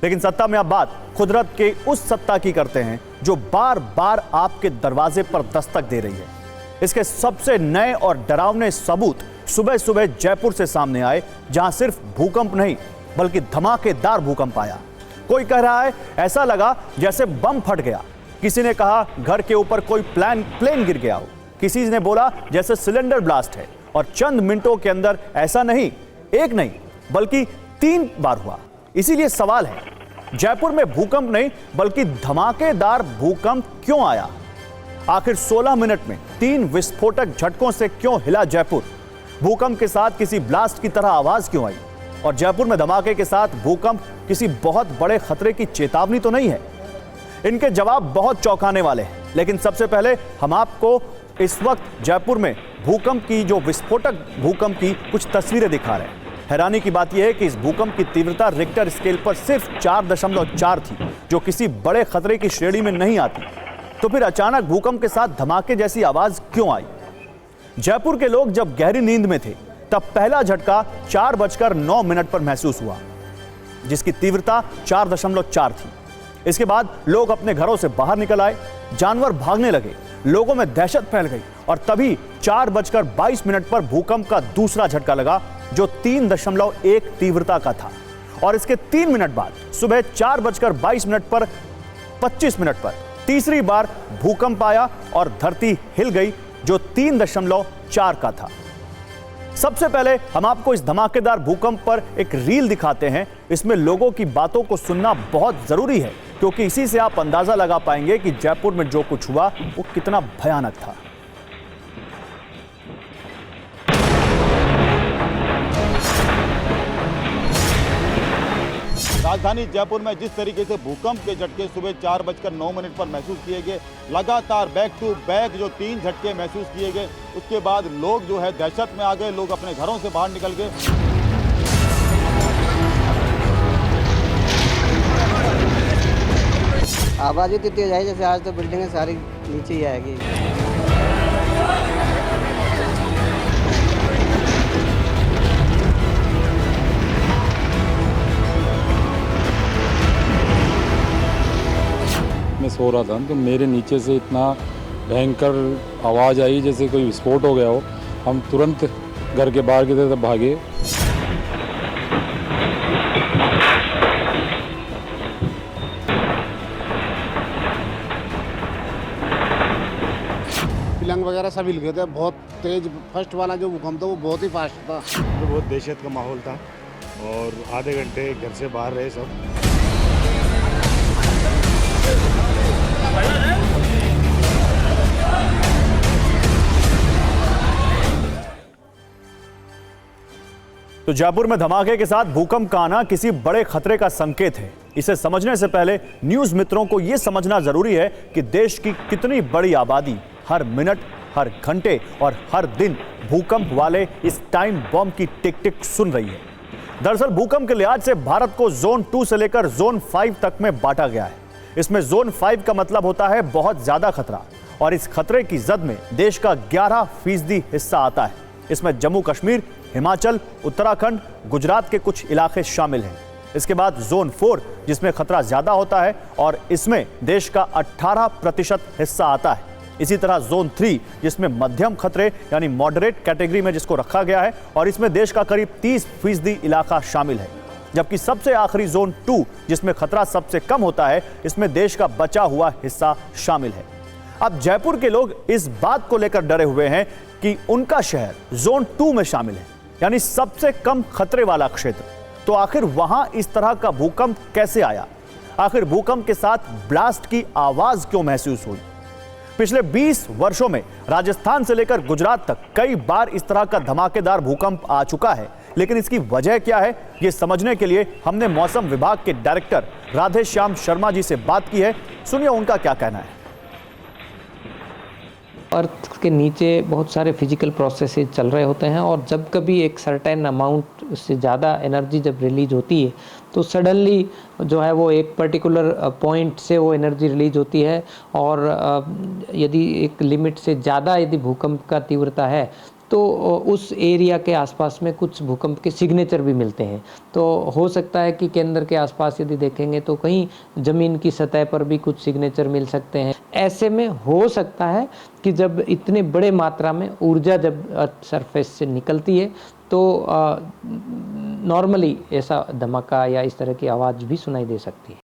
लेकिन सत्ता में आप बात कुदरत के उस सत्ता की करते हैं जो बार बार आपके दरवाजे पर दस्तक दे रही है। इसके सबसे नए और डरावने सबूत सुबह सुबह जयपुर से सामने आए, जहां सिर्फ भूकंप नहीं बल्कि धमाकेदार भूकंप आया। कोई कह रहा है ऐसा लगा जैसे बम फट गया, किसी ने कहा घर के ऊपर कोई प्लेन गिर गया हो, किसी ने बोला जैसे सिलेंडर ब्लास्ट है। और चंद मिनटों के अंदर ऐसा नहीं, एक नहीं बल्कि 3 बार हुआ। इसीलिए सवाल है, जयपुर में भूकंप नहीं बल्कि धमाकेदार भूकंप क्यों आया? आखिर 16 मिनट में 3 विस्फोटक झटकों से क्यों हिला जयपुर? भूकंप के साथ किसी ब्लास्ट की तरह आवाज क्यों आई? और जयपुर में धमाके के साथ भूकंप किसी बहुत बड़े खतरे की चेतावनी तो नहीं है? इनके जवाब बहुत चौंकाने वाले हैं। लेकिन सबसे पहले हम आपको इस वक्त जयपुर में भूकंप की, जो विस्फोटक भूकंप की कुछ तस्वीरें दिखा रहे हैं। हैरानी की बात यह है कि इस भूकंप की तीव्रता रिक्टर स्केल पर सिर्फ 4.4 थी, जो किसी बड़े खतरे की श्रेणी में नहीं आती। तो फिर अचानक भूकंप के साथ धमाके जैसी आवाज क्यों आई? जयपुर के लोग जब गहरी नींद में थे तब पहला झटका 4:09 पर महसूस हुआ, जिसकी तीव्रता 4.4 थी। इसके बाद लोग अपने घरों से बाहर निकल आए, जानवर भागने लगे, लोगों में दहशत फैल गई। और तभी 4:22 पर भूकंप का दूसरा झटका लगा, जो 3.1 तीव्रता का था। और इसके 3 मिनट बाद सुबह 4:22 पर 25 मिनट पर तीसरी बार भूकंप आया और धरती हिल गई, जो 3.4 का था। सबसे पहले हम आपको इस धमाकेदार भूकंप पर एक रील दिखाते हैं। इसमें लोगों की बातों को सुनना बहुत जरूरी है, क्योंकि इसी से आप अंदाजा लगा पाएंगे कि जयपुर में जो कुछ हुआ वो कितना भयानक था। राजधानी जयपुर में जिस तरीके से भूकंप के झटके सुबह 4:09 पर महसूस किए गए, लगातार बैक टू बैक जो 3 झटके महसूस किए गए, उसके बाद लोग जो है दहशत में आ गए, लोग अपने घरों से बाहर निकल गए। आवाज इतनी तेज आई जैसे आज तो बिल्डिंगें सारी नीचे ही आएगी। मैं सो रहा था तो मेरे नीचे से इतना भयंकर आवाज़ आई जैसे कोई विस्फोट हो गया हो। हम तुरंत घर के बाहर की तरफ भागे। पलंग वगैरह सब हिल गए थे, बहुत तेज। फर्स्ट वाला जो भूकंप था वो बहुत ही फास्ट था। तो बहुत दहशत का माहौल था और आधे घंटे घर से बाहर रहे सब। तो जयपुर में धमाके के साथ भूकंप का आना किसी बड़े खतरे का संकेत है। इसे समझने से पहले न्यूज मित्रों को यह समझना जरूरी है कि देश की कितनी बड़ी आबादी हर मिनट, हर घंटे और हर दिन भूकंप वाले इस टाइम बॉम्ब की टिक टिक सुन रही है। दरअसल भूकंप के लिहाज से भारत को जोन 2 से लेकर जोन 5 तक में बांटा गया है। इसमें जोन 5 का मतलब होता है बहुत ज्यादा खतरा, और इस खतरे की जद में देश का 11% हिस्सा आता है। इसमें जम्मू कश्मीर, हिमाचल, उत्तराखंड, गुजरात के कुछ इलाके शामिल हैं। इसके बाद जोन 4 जिसमें खतरा ज्यादा होता है, और इसमें देश का 18% हिस्सा आता है। इसी तरह जोन 3 जिसमें मध्यम खतरे यानी मॉडरेट कैटेगरी में जिसको रखा गया है, और इसमें देश का करीब 30% इलाका शामिल है। जबकि सबसे आखिरी जोन 2 जिसमें खतरा सबसे कम होता है, इसमें देश का बचा हुआ हिस्सा शामिल है। अब जयपुर के लोग इस बात को लेकर डरे हुए हैं कि उनका शहर जोन 2 में शामिल है, यानी सबसे कम खतरे वाला क्षेत्र। तो आखिर वहां इस तरह का भूकंप कैसे आया? आखिर भूकंप के साथ ब्लास्ट की आवाज क्यों महसूस हुई? पिछले 20 वर्षों में राजस्थान से लेकर गुजरात तक कई बार इस तरह का धमाकेदार भूकंप आ चुका है, लेकिन इसकी वजह क्या है, ये समझने के लिए हमने मौसम विभाग के डायरेक्टर राधेश्याम शर्मा जी से बात की है। सुनिए उनका क्या कहना है। अर्थ के नीचे बहुत सारे फिजिकल प्रोसेसेस चल रहे होते हैं, और जब कभी एक सर्टेन अमाउंट से ज़्यादा एनर्जी जब रिलीज होती है तो सडनली जो है वो एक पर्टिकुलर पॉइंट से वो एनर्जी रिलीज होती है। और यदि एक लिमिट से ज़्यादा यदि भूकंप का तीव्रता है तो उस एरिया के आसपास में कुछ भूकंप के सिग्नेचर भी मिलते हैं। तो हो सकता है कि केंद्र के आसपास यदि देखेंगे तो कहीं ज़मीन की सतह पर भी कुछ सिग्नेचर मिल सकते हैं। ऐसे में हो सकता है कि जब इतने बड़े मात्रा में ऊर्जा जब अर्थ सरफेस से निकलती है तो नॉर्मली ऐसा धमाका या इस तरह की आवाज़ भी सुनाई दे सकती है।